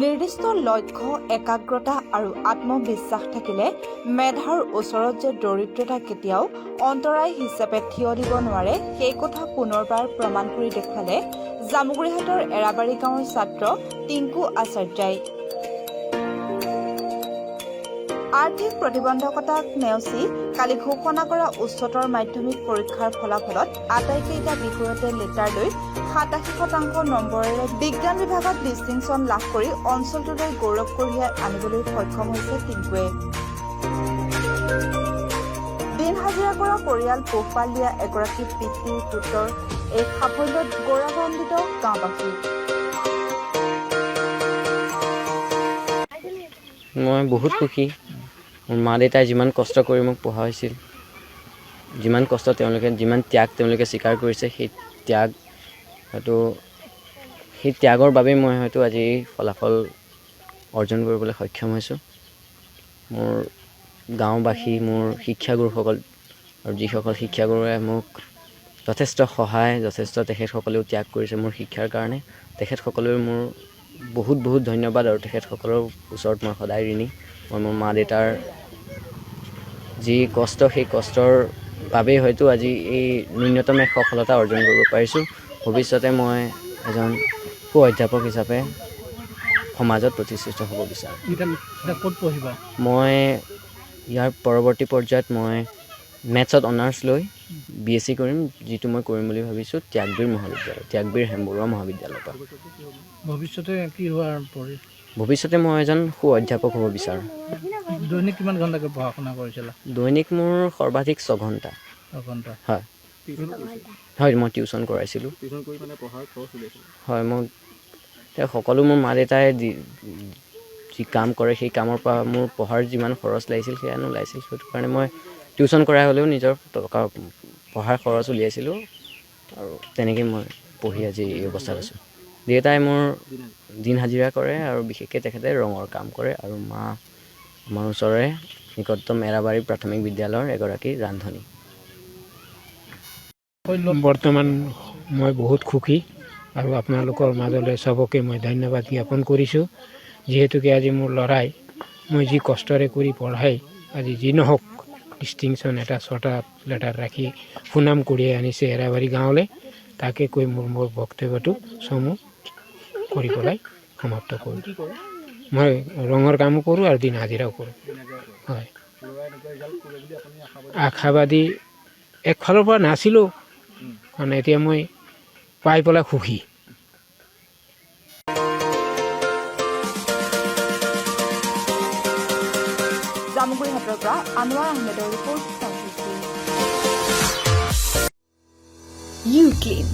নিৰ্দিষ্ট লক্ষ্য একাগ্ৰতা আৰু আত্মবিশ্বাস থাকিলে মেধাৰ ওচৰত যে দৰিদ্ৰতা কেতিয়াও অন্তৰায় হিচাপে থিয় দিব নোৱাৰে সেই কথা পুনৰবাৰ প্ৰমাণ কৰি দেখুৱালে জামুগুৰিহাটৰ এৰাবাৰী গাঁৱৰ ছাত্ৰ টিংকু আচাৰ্যই। আৰ্থিক প্ৰতিবন্ধকতাক নেওচি কালি ঘোষণা কৰা উচ্চতৰ মাধ্যমিক পৰীক্ষাৰ ফলাফলত আটাইকেইটা বিষয়তে লেটাৰ লৈ 87% নম্বৰেৰে বিজ্ঞান বিভাগত ডিষ্টিংশ্যন লাভ কৰি অঞ্চলটোলৈ গৌৰৱ কঢ়িয়াই আনিবলৈ সক্ষম হৈছে টিংকুৱে। দিন হাজিৰা কৰা পৰিয়াল পোহপাল দিয়া এগৰাকী পিতৃৰ পুত্ৰৰ এই সাফল্যত গৌৰৱান্বিত গাঁওবাসী। মই বহুত সুখী। মোৰ মা দেউতাই যিমান কষ্ট কৰি মোক পঢ়াইছিল, যিমান কষ্ট যিমান ত্যাগ তেওঁলোকে স্বীকাৰ কৰিছে, সেই ত্যাগৰ বাবেই মই হয়তো আজি ফলাফল অৰ্জন কৰিবলৈ সক্ষম হৈছোঁ। মোৰ গাঁওবাসী, মোৰ শিক্ষাগুৰুসকল আৰু যিসকল শিক্ষাগুৰুৱে মোক যথেষ্ট সহায়, তেখেতসকলেও ত্যাগ কৰিছে মোৰ শিক্ষাৰ কাৰণে, তেখেতসকলেও মোৰ বহুত ধন্যবাদ আৰু তেখেতসকলৰ ওচৰত মই সদায় ঋণী। মই মোৰ মা দেউতাৰ যি কষ্ট, সেই কষ্টৰ বাবেই হয়তো আজি এই ন্যূনতম এক সফলতা অৰ্জন কৰিব পাৰিছোঁ। ভৱিষ্যতে মই এজন সু অধ্যাপক হিচাপে সমাজত প্ৰতিষ্ঠিত হ'ব বিচাৰোঁ। ক'ত পঢ়িবা? মই ইয়াৰ পৰৱৰ্তী পৰ্যায়ত মই মেথছত অনাৰ্ছ লৈ BSc কৰিম, যিটো মই কৰিম বুলি ভাবিছোঁ ত্যাগবীৰ হেমবৰুৱা মহাবিদ্যালয়ৰ পৰা। ভৱিষ্যতে কি হোৱাৰ পৰি? ভৱিষ্যতে মই এজন সু অধ্যাপক হ'ব বিচাৰোঁ। দৈনিক কিমান ঘণ্টাকৈ পঢ়া শুনা কৰিছিলা? দৈনিক মোৰ সৰ্বাধিক 6 ঘণ্টা। হয়, মই টিউশ্যন কৰাইছিলোঁ। হয়, মই সকলো মোৰ মা দেউতাই যি কাম কৰে সেই কামৰ পৰা মোৰ পঢ়াৰ যিমান খৰচ লাগিছিল সেয়া নোলাইছিল। সেইটো কাৰণে মই টিউশ্যন কৰাই হ'লেও নিজৰ টকা পঢ়াৰ খৰচ উলিয়াইছিলোঁ আৰু তেনেকৈ মই পঢ়ি আজি এই অৱস্থাত আছোঁ। দেউতাই মোৰ দিন হাজিৰা কৰে আৰু বিশেষকৈ তেখেতে ৰঙৰ কাম কৰে, আৰু মা আমাৰ ওচৰৰে নিকটতম এৰাবাৰী প্ৰাথমিক বিদ্যালয়ৰ এগৰাকী ৰান্ধনী। বৰ্তমান মই বহুত সুখী আৰু আপোনালোকৰ মাজলৈ চবকে মই ধন্যবাদ জ্ঞাপন কৰিছোঁ, যিহেতুকে আজি মোৰ ল'ৰাই মই যি কষ্টৰে কৰি পঢ়াই আজি যি নহওক ডিষ্টিংশ্যন এটা 6টা লেটাৰ ৰাখি সুনাম কঢ়িয়াই আনিছে এৰাবাৰী গাঁৱলৈ। তাকে কৈ মোৰ বক্তব্যটো চমু কৰি পেলাই সমাপ্ত কৰোঁ। মই ৰঙৰ কামো কৰোঁ আৰু দিন হাজিৰাও কৰোঁ। হয়, আশাবাদী একফালৰ পৰা নাছিলোঁ, কাৰণ এতিয়া মই পাই পেলাই সুখী। জামুগুৰিহাটৰ পৰা আনোৱাৰ আহমেদৰ ৰিপৰ্ট। ইউক্লিন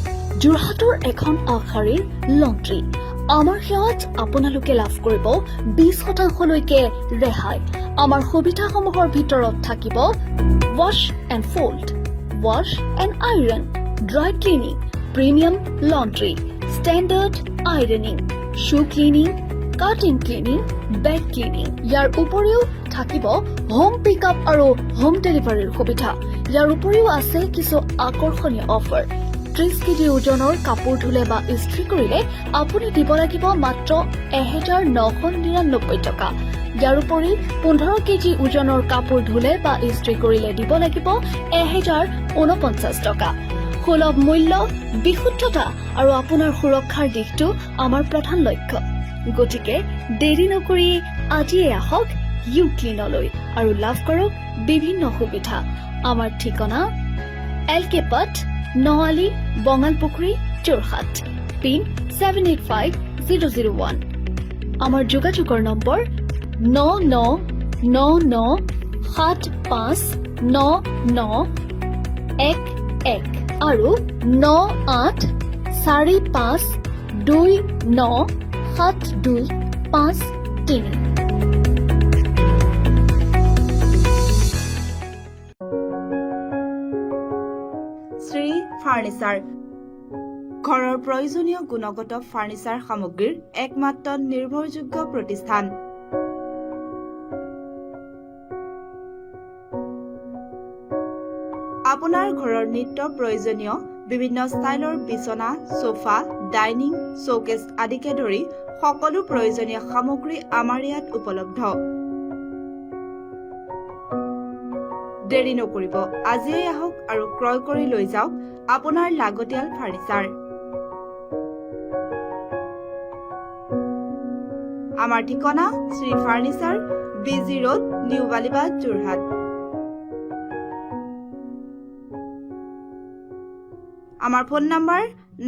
যোৰহাটৰ এখন আগশাৰীৰ লণ্ড্ৰী। আমাৰ সেৱাত আপোনালোকে লাভ কৰিব 20% ৰেহাই। আমাৰ সুবিধাসমূহৰ ভিতৰত থাকিব ৱাশ্ব and fold, ৱাশ্ব and iron, dry cleaning, premium laundry, standard আইৰনিং, shoe cleaning, cutting cleaning, bed cleaning. ইয়াৰ উপৰিও থাকিব হোম পিকআপ আৰু হোম ডেলিভাৰীৰ সুবিধা। ইয়াৰ উপৰিও আছে কিছু আকৰ্ষণীয় অফাৰ। 30 কেজি ওজনৰ কাপোৰ ধুলে বা ইস্ত্ৰি কৰিলে আপুনি দিব লাগিব মাত্ৰ 1999 টকা। ইয়াৰ উপৰি 15 কেজি ওজনৰ কাপোৰ ধুলে বা ইস্ত্ৰি কৰিলে দিব লাগিব 1049 টকা। সুলভ মূল্য, বিশুদ্ধতা আৰু আপোনাৰ সুৰক্ষাৰ দিশটো আমাৰ প্ৰধান লক্ষ্য। গতিকে দেৰি নকৰি আজিয়ে আহক ইউক্লিনলৈ আৰু লাভ কৰক বিভিন্ন সুবিধা। আমাৰ ঠিকনা LK পথ, নৱালী, বঙালপুখুৰী, যোৰহাট, পিন 785001। আমাৰ যোগাযোগৰ নম্বৰ 9999759911 আৰু 9845297253। শ্ৰী ফাৰ্ণিচাৰ, ঘৰৰ প্ৰয়োজনীয় গুণগত ফাৰ্ণিচাৰ সামগ্ৰীৰ একমাত্ৰ নিৰ্ভৰযোগ্য প্ৰতিষ্ঠান। আপোনাৰ ঘৰৰ নিত্য প্ৰয়োজনীয় বিভিন্ন ষ্টাইলৰ বিছনা, সোফা, ডাইনিং, শ্বকেছ আদিকে ধৰি সকলো প্ৰয়োজনীয় সামগ্ৰী আমাৰ ইয়াত উপলব্ধ। দেৰি নকৰিব, আজিয়ে আহক আৰু ক্ৰয় কৰি লৈ যাওক আপোনাৰ লাগতিয়াল ফাৰ্নিচাৰ। আমাৰ ঠিকনা Shri furniture, BG road, new Balibad, Jorhat. আমাৰ ফোন নম্বৰ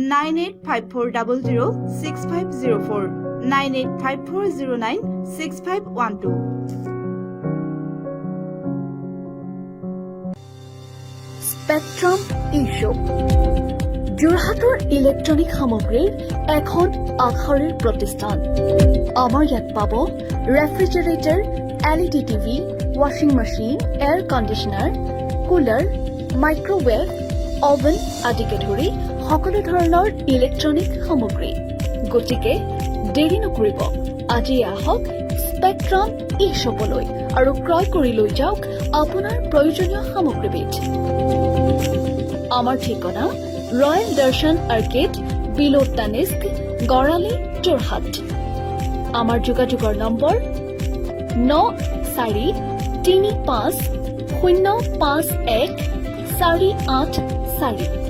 9854006504, 9854096512। স্পেকট্ৰাম ই-শ্বপ যোৰহাটৰ ইলেক্ট্ৰনিক সামগ্ৰীৰ এখন আগশাৰীৰ প্ৰতিষ্ঠান। আমাৰ ইয়াত পাব ৰেফ্ৰিজাৰেটৰ, LED TV, ৱাশ্বিং machine, air conditioner, cooler, microwave, oven আদিকে ধৰি সকলো ধৰণৰ ইলেক্ট্ৰনিক সামগ্ৰী। গতিকে দেৰি নকৰিব, আজি আহক স্পেকট্ৰাম ই-শ্বপলৈ আৰু ক্ৰয় কৰি লৈ যাওক আপোনাৰ প্ৰয়োজনীয় সামগ্ৰীবিধ। আমাৰ ঠিকনা ৰয়েল দৰ্শন আৰ্কেড, বিলো তানিস্ক, গড়ালি, যোৰহাট। আমাৰ যোগাযোগৰ নম্বৰ 9435051484।